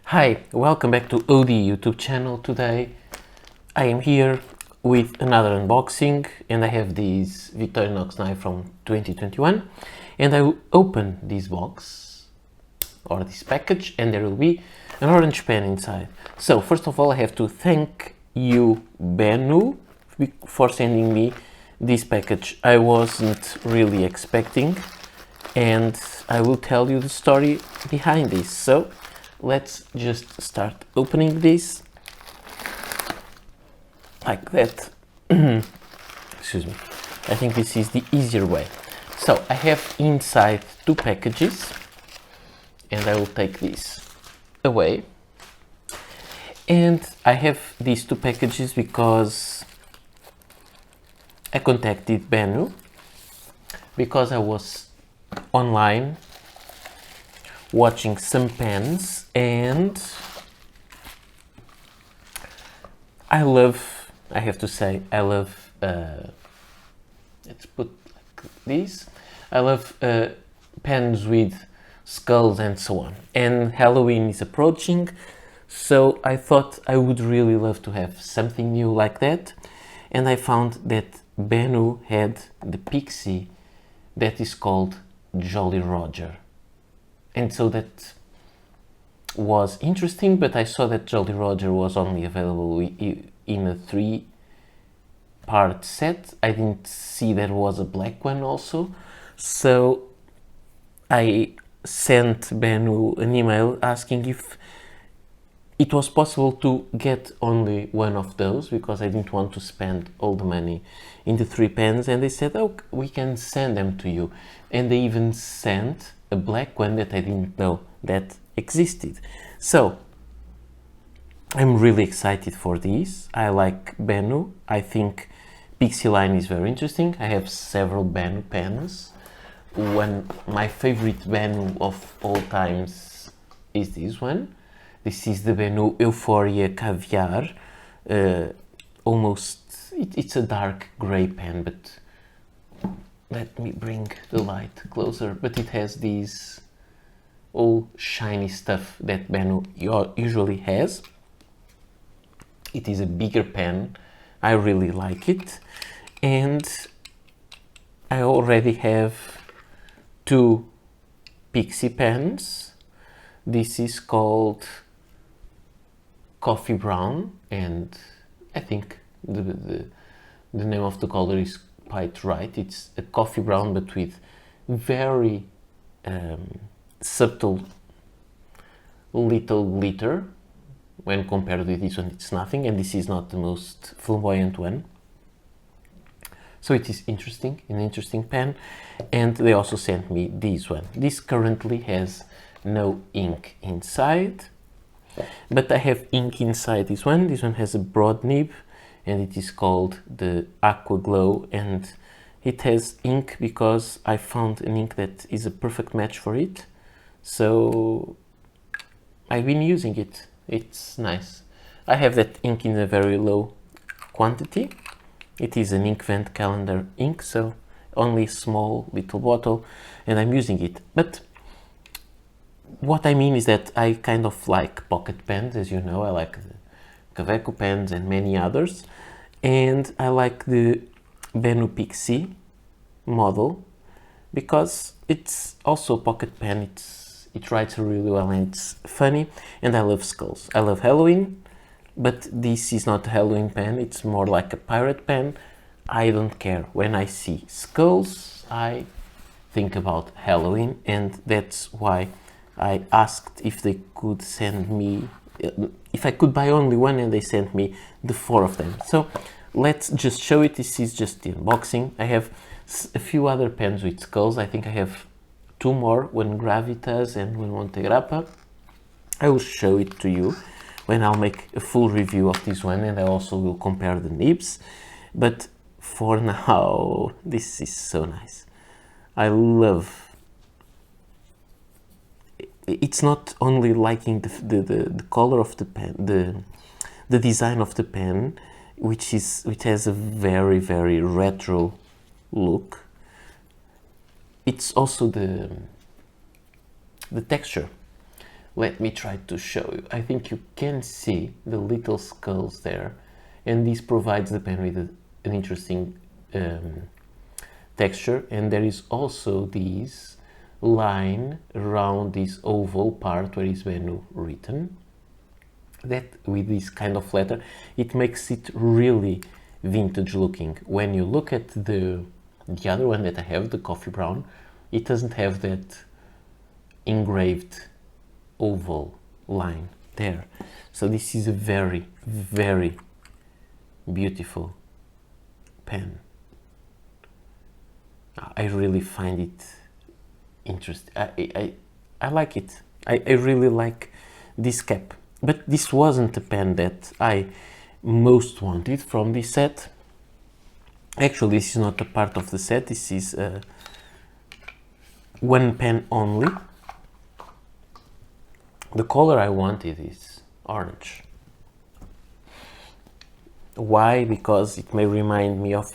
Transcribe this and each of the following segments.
Hi, welcome back to OD YouTube channel. Today I am here with another unboxing and I have this Victorinox knife from 2021 and I will open this box or this package and there will be an orange pen inside. So first of all I have to thank you Benu for sending me this package. I wasn't really expecting and I will tell you the story behind this. So let's just start opening this like that. Excuse me. I think this is the easier way. So I have inside two packages and I will take this away. And I have these two packages because I contacted Benu because I was online watching some pens and I have to say, I love, let's put like this, I love pens with skulls and so on. And Halloween is approaching, so I thought I would really love to have something new like that. And I found that Benu had the Pixie that is called Jolly Roger. And so that was interesting, but I saw that Jolly Roger was only available in a 3-part set. I didn't see there was a black one also. So I sent Benu an email asking if it was possible to get only one of those because I didn't want to spend all the money in the 3 pens, and they said, oh, we can send them to you. And they even sent a black one that I didn't know that existed. So I'm really excited for these. I like Benu. I think Pixie line is very interesting. I have several Benu pens. My favorite Benu of all times is this one. This is the Benu Euphoria Caviar. It's a dark gray pen, but let me bring the light closer. But it has these all shiny stuff that Benu usually has. It is a bigger pen. I really like it. And I already have 2 Pixie pens. This is called Coffee Brown, and I think the name of the color is quite right. It's a coffee brown but with very subtle little glitter. When compared with this one, it's nothing, and this is not the most flamboyant one. So it is interesting, an interesting pen. And they also sent me this one. This currently has no ink inside, but I have ink inside this one. This one has a broad nib and it is called the Aqua Glow, and it has ink because I found an ink that is a perfect match for it. So I've been using it. It's nice. I have that ink in a very low quantity. It is an ink vent calendar ink, so only a small little bottle, and I'm using it. But what I mean is that I kind of like pocket pens, as you know. I like the Kaweco pens and many others, and I like the Benu Pixie model because it's also a pocket pen. It writes really well and it's funny, and I love skulls. I love Halloween, but this is not a Halloween pen. It's more like a pirate pen. I don't care. When I see skulls, I think about Halloween, and that's why I asked if they could send me, if I could buy only one, and they sent me the 4 of them. So let's just show it. This is just the unboxing. I have a few other pens with skulls. I think I have 2 more, one Gravitas and one Montegrappa. I will show it to you when I'll make a full review of this one, and I also will compare the nibs. But for now, this is so nice. I love. It's not only liking the color of the pen, the design of the pen, which has a very, very retro look. It's also the texture. Let me try to show you. I think you can see the little skulls there, and this provides the pen with an interesting texture. And there is also this line around this oval part where is Benu written, that with this kind of letter, it makes it really vintage looking. When you look at the other one that I have, the coffee brown, it doesn't have that engraved oval line there. So this is a very, very beautiful pen. I really find it interesting. I like it. I really like this cap. But this wasn't the pen that I most wanted from this set. Actually, this is not a part of the set. This is one pen only. The color I wanted is orange. Why? Because it may remind me of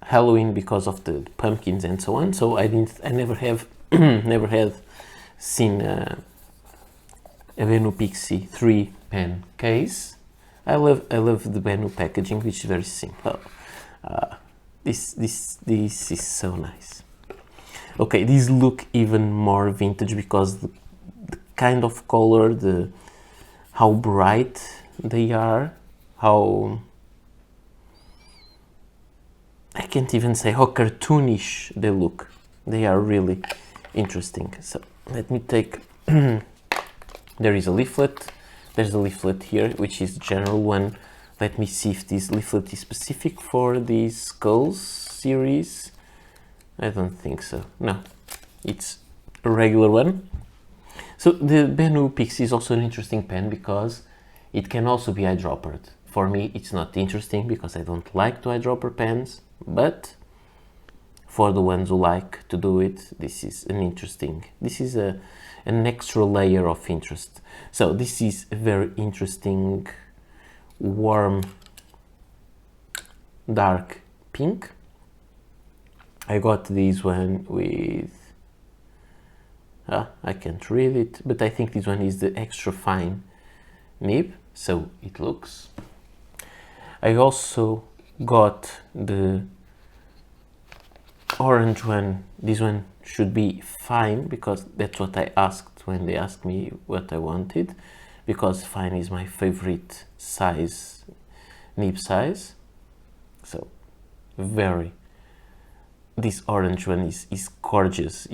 Halloween because of the pumpkins and so on. So I never have never had seen a Benu Pixie 3 pen case. I love the Benu packaging, which is very simple. This is so nice. Okay, these look even more vintage because the kind of color, how bright they are, how, I can't even say how cartoonish they look. They are really interesting. So let me take, there is a leaflet. There's a leaflet here, which is the general one. Let me see if this leaflet is specific for the Skulls series. I don't think so. No, it's a regular one. So the Benu Pixie is also an interesting pen because it can also be eyedroppered. For me, it's not interesting because I don't like to eyedropper pens, but for the ones who like to do it, this is an interesting, this is an extra layer of interest. So this is a very interesting warm dark pink. I got this one with, I can't read it, but I think this one is the extra fine nib, so it looks. I also got the orange one. This one should be fine because that's what I asked when they asked me what I wanted, because fine is my favorite size, nib size. So very, this orange one is gorgeous.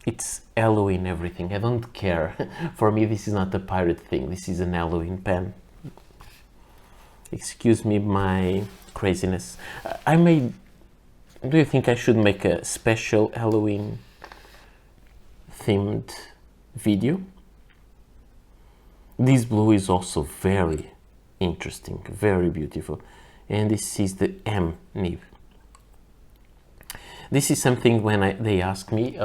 It's Halloween everything. I don't care. For me, this is not a pirate thing. This is an Halloween pen. Excuse me my craziness. Do you think I should make a special Halloween themed video? This blue is also very interesting, very beautiful. And this is the M nib. This is something when they ask me,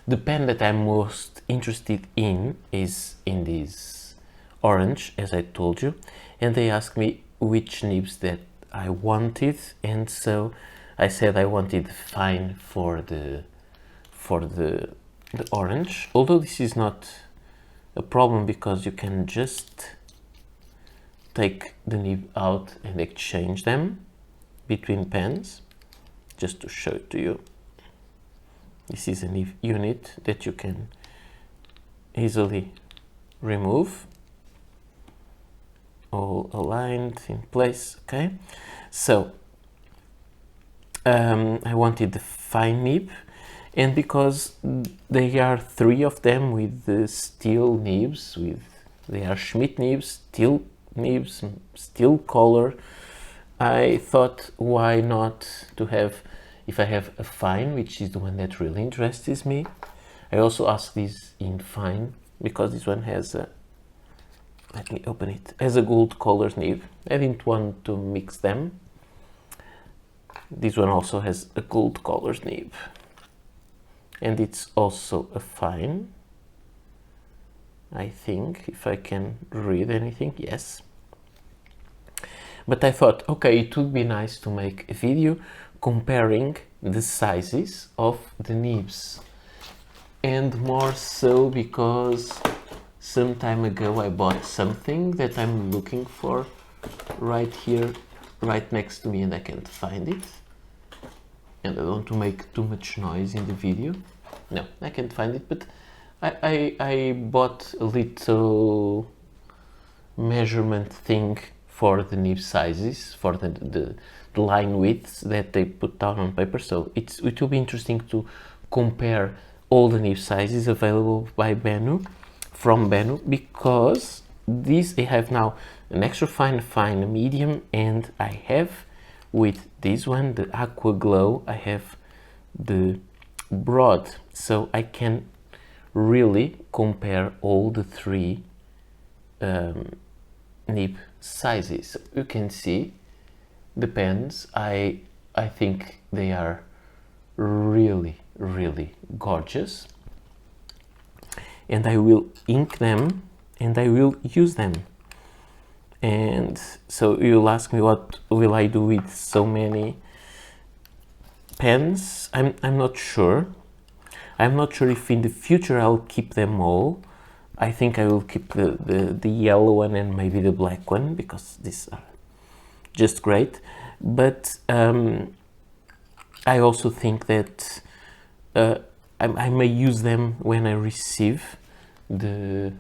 the pen that I'm most interested in is in this orange, as I told you, and they asked me which nibs that I wanted, and so I said I wanted fine for the orange, although this is not a problem because you can just take the nib out and exchange them between pens. Just to show it to you, this is a nib unit that you can easily remove, all aligned in place. Okay, so I wanted the fine nib, and because they are 3 of them with the steel nibs, they are Schmidt nibs, steel nibs, steel color, I thought why not to have, if I have a fine, which is the one that really interests me. I also asked this in fine because this one has a, let me open it, has a gold color nib. I didn't want to mix them. This one also has a gold color nib, and it's also a fine, I think, if I can read anything. Yes. But I thought, okay, it would be nice to make a video comparing the sizes of the nibs, and more so because some time ago I bought something that I'm looking for right here, right next to me, and I can't find it, and I don't want to make too much noise in the video. No, I can't find it, but I bought a little measurement thing for the nib sizes, for the line widths that they put down on paper. So it will be interesting to compare all the nib sizes available by Benu, from Benu, because these they have now an extra fine, fine, medium, and I have with this one, the Aqua Glow, I have the broad, so I can really compare all the three nib sizes. You can see the pens. I think they are really gorgeous, and I will ink them and I will use them. And so you'll ask me, what will I do with so many pens? I'm not sure. I'm not sure if in the future I'll keep them all. I think I will keep the yellow one and maybe the black one, because these are just great. But I also think that I may use them when I receive the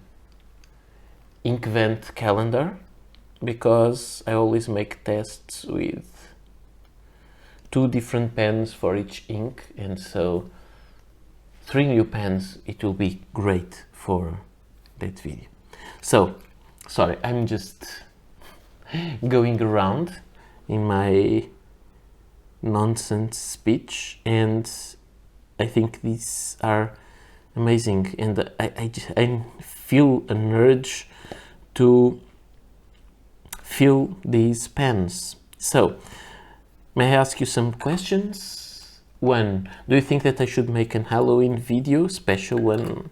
Inkvent calendar, because I always make tests with 2 different pens for each ink, and so 3 new pens, it will be great for that video. So, sorry, I'm just going around in my nonsense speech, and I think these are amazing, and I feel an urge to fill these pens. So, may I ask you some questions? 1, do you think that I should make an Halloween video, special one,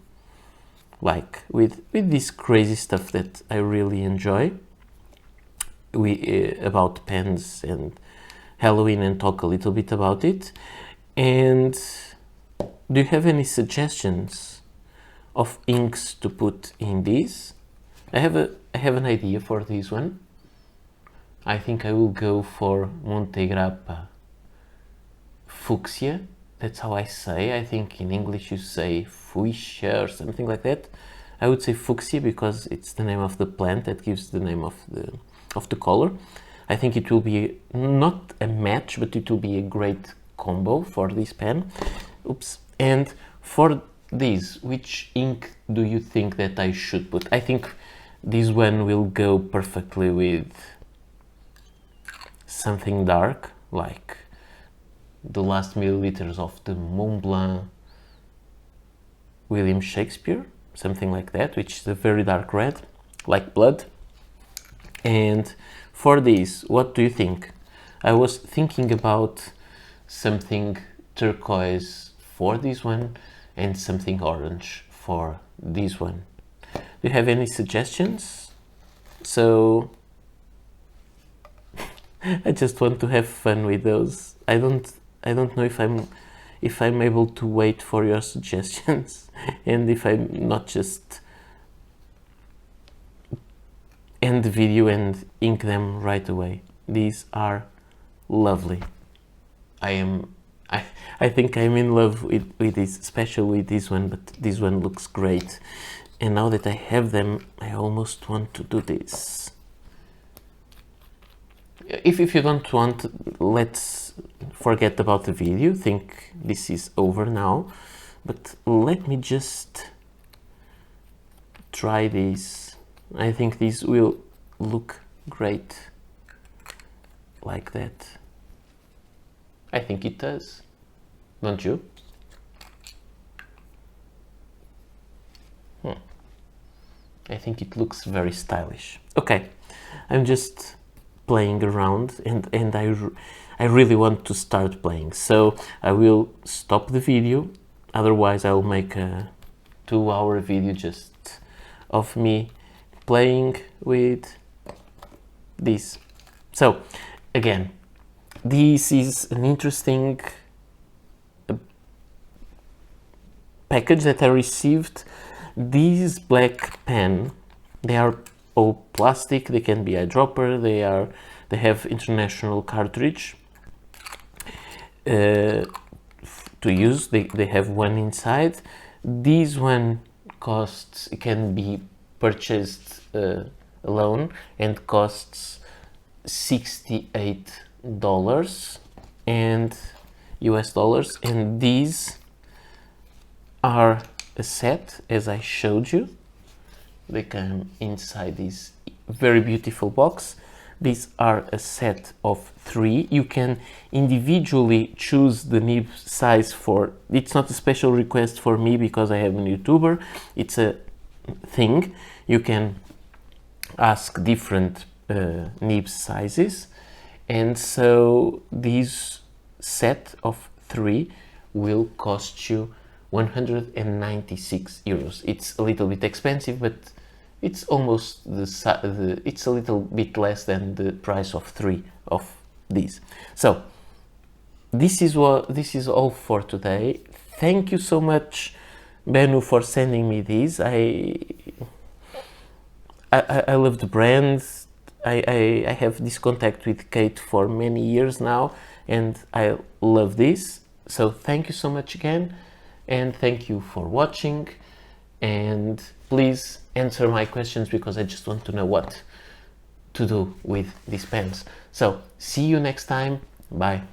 like with this crazy stuff that I really enjoy, about pens and Halloween, and talk a little bit about it? And do you have any suggestions of inks to put in these? I have an idea for this one. I think I will go for Montegrappa Fuchsia. That's how I say. I think in English you say fuchsia or something like that. I would say fuchsia because it's the name of the plant that gives the name of the color. I think it will be not a match, but it will be a great combo for this pen. Oops. And for these, which ink do you think that I should put? I think this one will go perfectly with something dark, like the last milliliters of the Mont Blanc William Shakespeare, something like that, which is a very dark red, like blood. And for this, what do you think? I was thinking about something turquoise for this one and something orange for this one. Do you have any suggestions? So I just want to have fun with those. I don't know if I'm able to wait for your suggestions and if I'm not just end the video and ink them right away. These are lovely. I think I'm in love with this, especially with this one, but this one looks great. And now that I have them, I almost want to do this. If you don't want, let's forget about the video. Think this is over now. But let me just try this. I think this will look great like that. I think it does. Don't you? I think it looks very stylish. Okay, I'm just playing around and I really want to start playing. So I will stop the video. Otherwise I'll make a 2-hour video just of me playing with this. So again, this is an interesting package that I received. These black pen, they are all plastic, they can be eyedropper, they have international cartridge to use. They have one inside. This one costs, it can be purchased alone and costs $68 and US dollars, and these are a set as I showed you. They come inside this very beautiful box. These are a set of 3. You can individually choose the nib size for, it's not a special request for me because I have a YouTuber, it's a thing. You can ask different nib sizes, and so this set of 3 will cost you 196 euros. It's a little bit expensive, but it's almost it's a little bit less than the price of 3 of these. So this is all for today. Thank you so much, Benu, for sending me these. I love the brand. I have this contact with Kate for many years now, and I love this. So thank you so much again, and thank you for watching, and please answer my questions because I just want to know what to do with these pens. So see you next time. Bye.